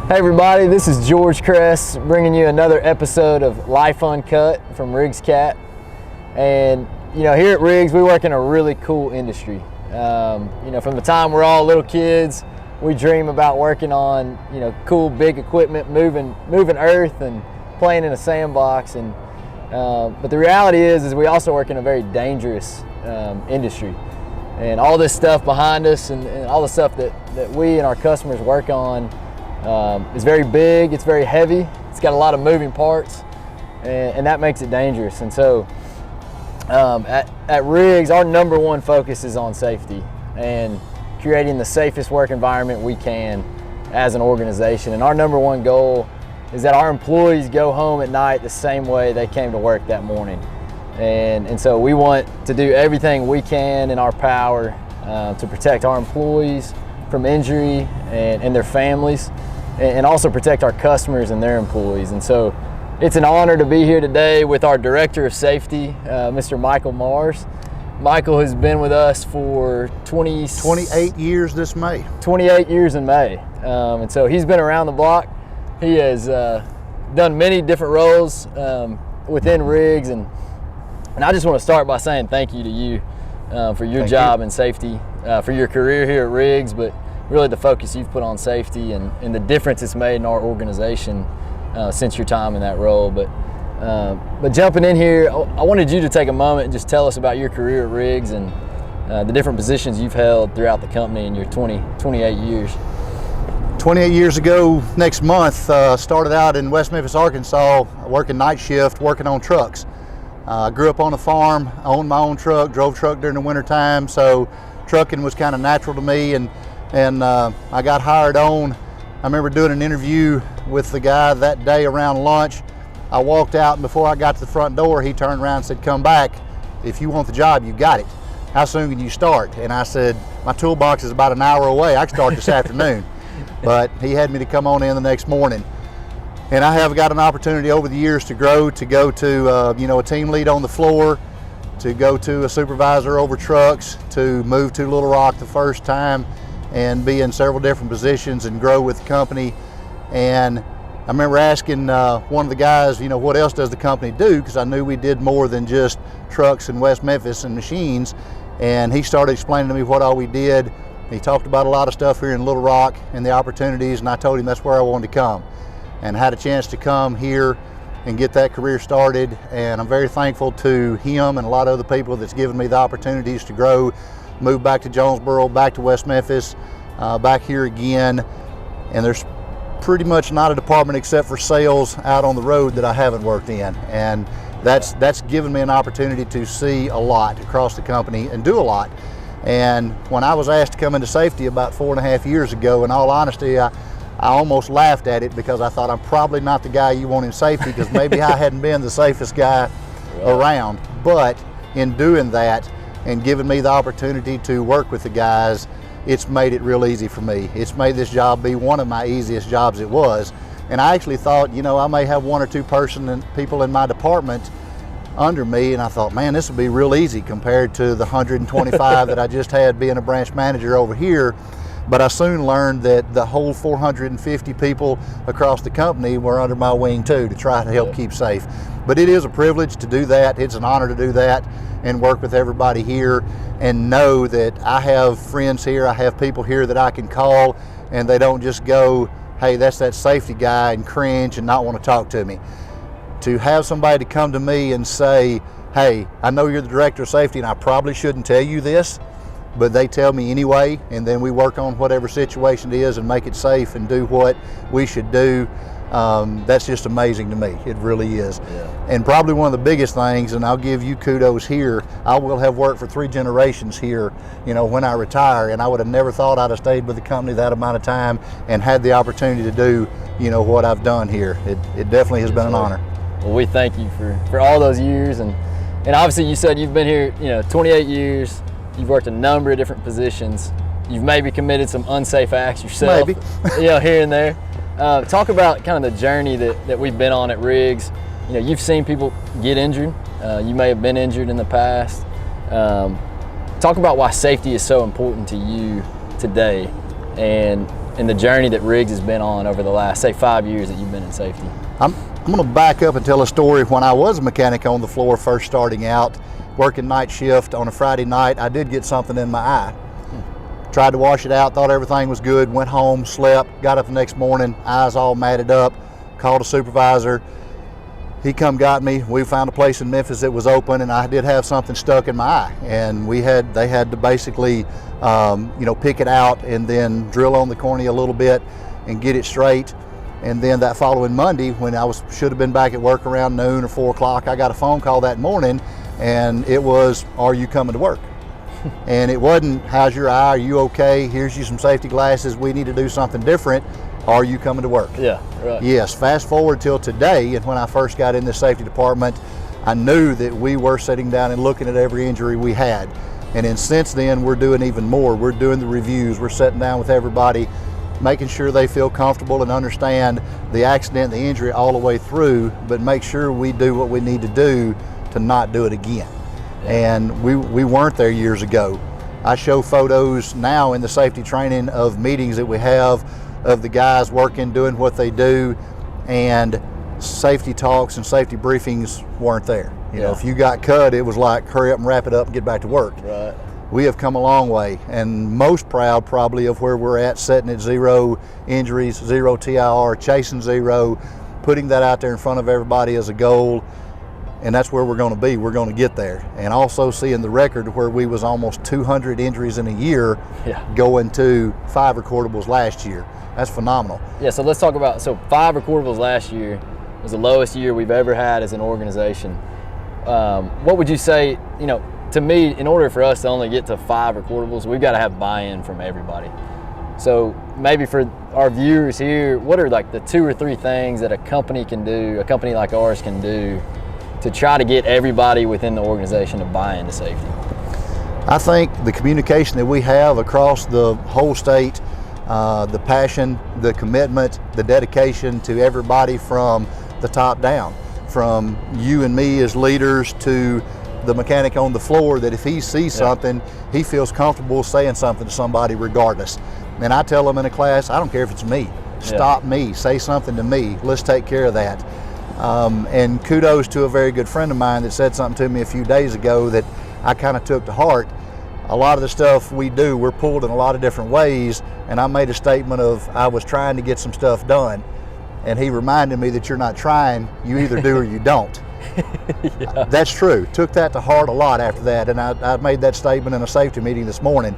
Hey everybody, this is George Cress bringing you another episode of Life Uncut from Riggs Cat. And here at Riggs, we work in a really cool industry. From the time we're all little kids, we dream about working on cool big equipment, moving earth and playing in a sandbox. But the reality is we also work in a very dangerous industry. And all this stuff behind us and all the stuff that we and our customers work on is very big, it's very heavy, it's got a lot of moving parts, and that makes it dangerous. And so at Riggs, our number one focus is on safety and creating the safest work environment we can as an organization. And our number one goal is that our employees go home at night the same way they came to work that morning. And so we want to do everything we can in our power to protect our employees from injury and their families, and also protect our customers and their employees. And so it's an honor to be here today with our Director of Safety, Mr. Michael Mars. Michael has been with us for 28 years this May. 28 years in May. And so he's been around the block. He has done many different roles within Riggs, and I just want to start by saying thank you to you for your job in safety, for your career here at Riggs, but really the focus you've put on safety and the difference it's made in our organization since your time in that role. But jumping in here, I wanted you to take a moment and just tell us about your career at Riggs and the different positions you've held throughout the company in your 28 years. 28 years ago, next month, started out in West Memphis, Arkansas, working night shift, working on trucks. I grew up on a farm, owned my own truck, drove truck during the winter time, so trucking was kind of natural to me, and I got hired on. I remember doing an interview with the guy that day around lunch. I walked out, and before I got to the front door, he turned around and said, "Come back. If you want the job, you got it. How soon can you start?" And I said, "My toolbox is about an hour away. I can start this afternoon." But he had me to come on in the next morning. And I have got an opportunity over the years to grow, to go to a team lead on the floor, to go to a supervisor over trucks, to move to Little Rock the first time and be in several different positions and grow with the company. And I remember asking one of the guys, what else does the company do? Because I knew we did more than just trucks in West Memphis and machines. And he started explaining to me what all we did. He talked about a lot of stuff here in Little Rock and the opportunities, and I told him that's where I wanted to come. And had a chance to come here and get that career started. And I'm very thankful to him and a lot of other people that's given me the opportunities to grow, move back to Jonesboro, back to West Memphis, back here again. And there's pretty much not a department except for sales out on the road that I haven't worked in. And that's given me an opportunity to see a lot across the company and do a lot. And when I was asked to come into safety about 4.5 years ago, in all honesty, I almost laughed at it because I thought I'm probably not the guy you want in safety, because maybe I hadn't been the safest guy around. But in doing that and giving me the opportunity to work with the guys, it's made it real easy for me. It's made this job be one of my easiest jobs it was. And I actually thought, I may have one or two people in my department under me, and I thought, man, this would be real easy compared to the 125 that I just had being a branch manager over here. But I soon learned that the whole 450 people across the company were under my wing too, to try to help keep safe. But it is a privilege to do that. It's an honor to do that and work with everybody here and know that I have friends here, I have people here that I can call, and they don't just go, "Hey, that's that safety guy," and cringe and not want to talk to me. To have somebody to come to me and say, "Hey, I know you're the Director of Safety and I probably shouldn't tell you this," but they tell me anyway, and then we work on whatever situation it is and make it safe and do what we should do. That's just amazing to me. It really is. Yeah. And probably one of the biggest things, and I'll give you kudos here, I will have worked for 3 generations here, when I retire, and I would have never thought I'd have stayed with the company that amount of time and had the opportunity to do, what I've done here. It definitely has been an honor. Well, we thank you for all those years, and obviously you said you've been here, 28 years. You've worked a number of different positions. You've maybe committed some unsafe acts yourself, maybe. Here and there. Talk about kind of the journey that we've been on at Riggs. You've seen people get injured. You may have been injured in the past. Talk about why safety is so important to you today, and in the journey that Riggs has been on over the last, say, 5 years that you've been in safety? I'm going to back up and tell a story. When I was a mechanic on the floor, first starting out, working night shift on a Friday night, I did get something in my eye. Tried to wash it out, thought everything was good, went home, slept, got up the next morning, eyes all matted up, called a supervisor. He come got me. We found a place in Memphis that was open, and I did have something stuck in my eye. And they had to basically, pick it out and then drill on the cornea a little bit and get it straight. And then that following Monday, when I should have been back at work around noon or 4 o'clock, I got a phone call that morning, and it was, "Are you coming to work?" And it wasn't, "How's your eye? Are you okay? Here's you some safety glasses. We need to do something different. Are you coming to work?" Yeah, right. Yes, fast forward till today, and when I first got in the safety department, I knew that we were sitting down and looking at every injury we had. And then since then, we're doing even more. We're doing the reviews. We're sitting down with everybody, making sure they feel comfortable and understand the accident, the injury all the way through, but make sure we do what we need to do to not do it again. Yeah. And we weren't there years ago. I show photos now in the safety training of meetings that we have of the guys working, doing what they do, and safety talks and safety briefings weren't there. You know, if you got cut, it was like, hurry up and wrap it up and get back to work. Right. We have come a long way, and most proud probably of where we're at, sitting at 0 injuries, 0 TIR, chasing 0, putting that out there in front of everybody as a goal, and that's where we're going to be. We're going to get there. And also seeing the record where we was almost 200 injuries in a year, going to 5 recordables last year. That's phenomenal. Yeah, so let's talk about, 5 recordables last year was the lowest year we've ever had as an organization. What would you say, to me, in order for us to only get to 5 recordables, we've got to have buy-in from everybody. So maybe for our viewers here, what are like the 2 or 3 things that a company can do, a company like ours can do, to try to get everybody within the organization to buy into safety? I think the communication that we have across the whole state, the passion, the commitment, the dedication to everybody from the top down, from you and me as leaders to the mechanic on the floor, that if he sees something, he feels comfortable saying something to somebody regardless. And I tell them in a class, I don't care if it's me, stop me, say something to me, let's take care of that. And kudos to a very good friend of mine that said something to me a few days ago that I kind of took to heart. A lot of the stuff we do, we're pulled in a lot of different ways, and I made a statement of, I was trying to get some stuff done, and he reminded me that you're not trying, you either do or you don't. That's true. Took that to heart a lot after that, and I made that statement in a safety meeting this morning.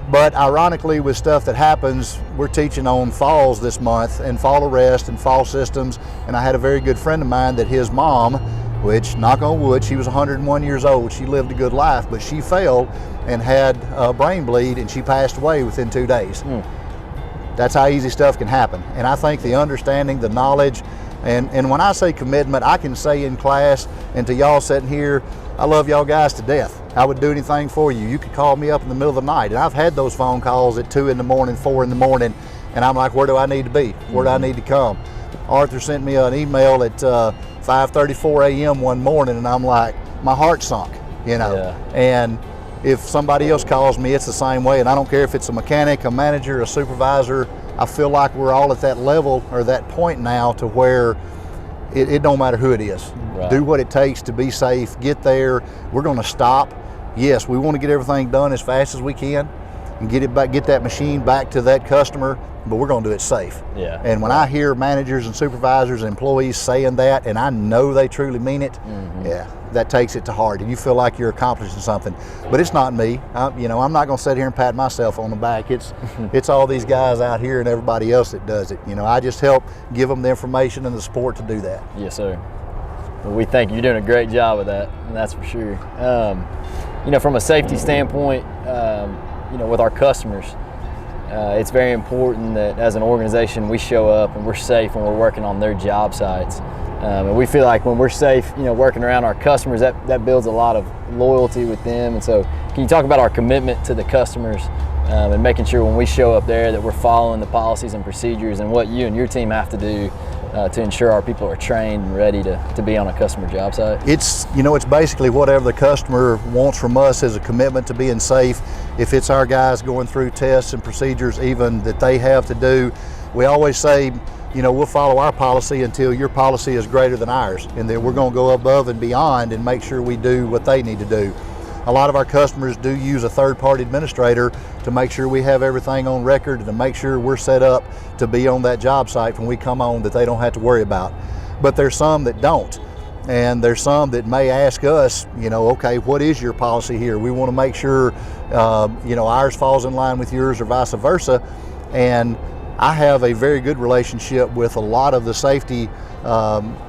But ironically, with stuff that happens, we're teaching on falls this month and fall arrest and fall systems, and I had a very good friend of mine that his mom, which, knock on wood, she was 101 years old, she lived a good life, but she fell and had a brain bleed, and she passed away within 2 days. That's how easy stuff can happen. And I think the understanding, the knowledge, and when I say commitment, I can say in class and to y'all sitting here, I love y'all guys to death. I would do anything for you. You could call me up in the middle of the night, and I've had those phone calls at 2 in the morning, 4 in the morning, and I'm like, where do I need to be? Where do I need to come? Arthur sent me an email at 5:34 a.m. one morning, and I'm like, my heart sunk, And if somebody else calls me, it's the same way, and I don't care if it's a mechanic, a manager, a supervisor. I feel like we're all at that level or that point now to where it don't matter who it is. Right. Do what it takes to be safe, get there. We're going to stop. Yes, we want to get everything done as fast as we can and get it back, get that machine back to that customer, but we're going to do it safe. And when I hear managers and supervisors and employees saying that, and I know they truly mean it, that takes it to heart, and you feel like you're accomplishing something. But it's not me. I'm not going to sit here and pat myself on the back. It's all these guys out here and everybody else that does it. I just help give them the information and the support to do that. Yes, sir. Well, we think you're doing a great job of that, and that's for sure. From a safety standpoint, with our customers, it's very important that as an organization we show up and we're safe when we're working on their job sites. And we feel like when we're safe, working around our customers, that builds a lot of loyalty with them. And so can you talk about our commitment to the customers and making sure when we show up there that we're following the policies and procedures and what you and your team have to do to ensure our people are trained and ready to be on a customer job site? It's basically whatever the customer wants from us as a commitment to being safe. If it's our guys going through tests and procedures even that they have to do, we always say, we'll follow our policy until your policy is greater than ours, and then we're going to go above and beyond and make sure we do what they need to do. A lot of our customers do use a third-party administrator to make sure we have everything on record and to make sure we're set up to be on that job site when we come on, that they don't have to worry about. But there's some that don't, and there's some that may ask us, okay, what is your policy here? We want to make sure, ours falls in line with yours or vice versa. And I have a very good relationship with a lot of the safety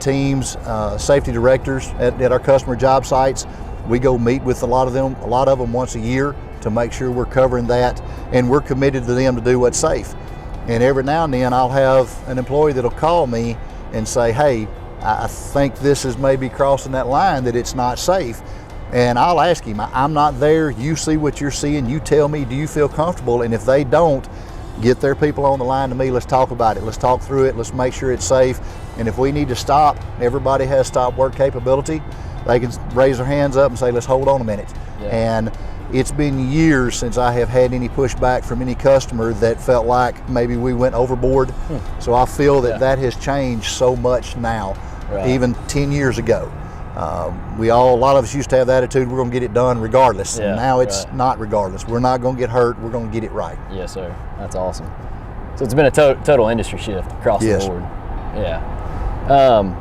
teams, safety directors at our customer job sites. We go meet with a lot of them once a year to make sure we're covering that, and we're committed to them to do what's safe. And every now and then I'll have an employee that'll call me and say, hey, I think this is maybe crossing that line, that it's not safe. And I'll ask him, I'm not there, you see what you're seeing, you tell me, do you feel comfortable? And if they don't, get their people on the line to me, let's talk about it, let's talk through it, let's make sure it's safe. And if we need to stop, everybody has stop work capability. They can raise their hands up and say, let's hold on a minute. Yeah. And it's been years since I have had any pushback from any customer that felt like maybe we went overboard. So I feel that that has changed so much now, even 10 years ago. A lot of us used to have the attitude, we're going to get it done regardless. And now it's not regardless. We're not going to get hurt, we're going to get it right. Yes, sir. That's awesome. So it's been a total industry shift across the board. Yeah.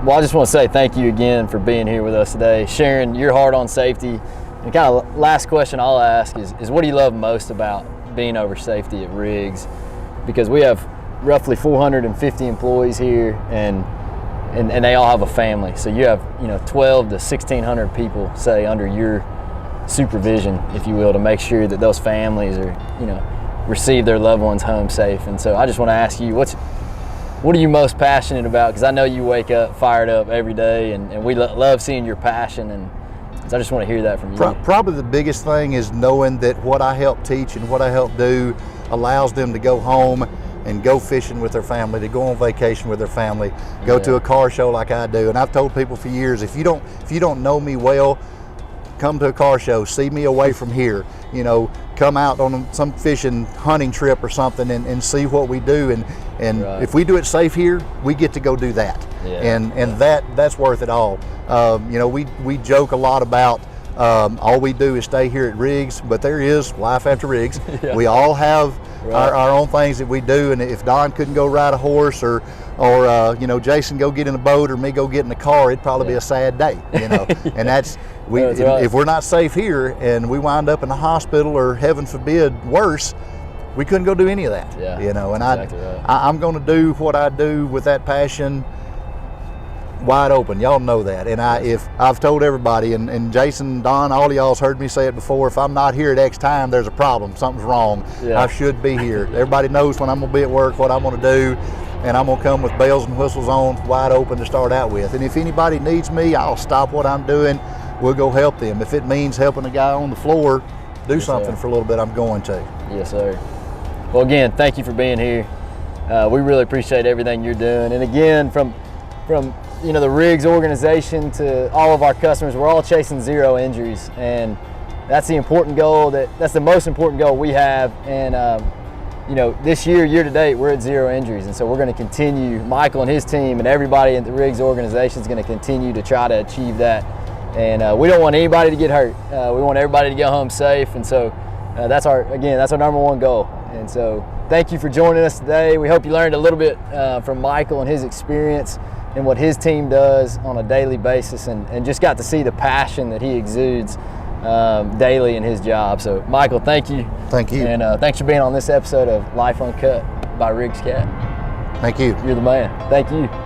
Well, I just want to say thank you again for being here with us today, sharing your heart on safety. And kind of last question I'll ask is what do you love most about being over safety at Riggs? Because we have roughly 450 employees here, and they all have a family. So you have 12 to 1,600 people, say, under your supervision, if you will, to make sure that those families are receive their loved ones home safe. And so I just want to ask you, what are you most passionate about? Because I know you wake up fired up every day, and we love seeing your passion, and so I just want to hear that from you. Probably the biggest thing is knowing that what I help teach and what I help do allows them to go home and go fishing with their family, to go on vacation with their family, go to a car show like I do. And I've told people for years, if you don't know me well, come to a car show, see me away from here, come out on some fishing hunting trip or something and see what we do. And if we do it safe here, we get to go do that. That's worth it all. We joke a lot about all we do is stay here at Riggs, but there is life after Riggs. We all have our own things that we do, and if Don couldn't go ride a horse or Jason go get in a boat or me go get in the car, it'd probably be a sad day, And that's if we're not safe here and we wind up in the hospital or heaven forbid worse, we couldn't go do any of that. And I'm going to do what I do with that passion wide open. Y'all know that. And I've told everybody, and Jason, Don, all of y'all's heard me say it before, if I'm not here at X time, there's a problem, something's wrong. I should be here. Everybody knows when I'm going to be at work, what I'm going to do, and I'm going to come with bells and whistles on, wide open to start out with. And if anybody needs me, I'll stop what I'm doing, we'll go help them. If it means helping a guy on the floor do something for a little bit, I'm going to. Yes, sir. Well, again, thank you for being here. We really appreciate everything you're doing. And again, from the Riggs organization to all of our customers, we're all chasing zero injuries, and that's the important goal. That's the most important goal we have. And this year to date, we're at zero injuries, and so we're going to continue. Michael and his team and everybody in the Riggs organization is going to continue to try to achieve that. And we don't want anybody to get hurt. We want everybody to get home safe, and so that's our number one goal. And so thank you for joining us today. We hope you learned a little bit from Michael and his experience and what his team does on a daily basis, and just got to see the passion that he exudes daily in his job. So Michael, thank you. Thank you. And thanks for being on this episode of Life Uncut by Riggs Cat. Thank you. You're the man. Thank you.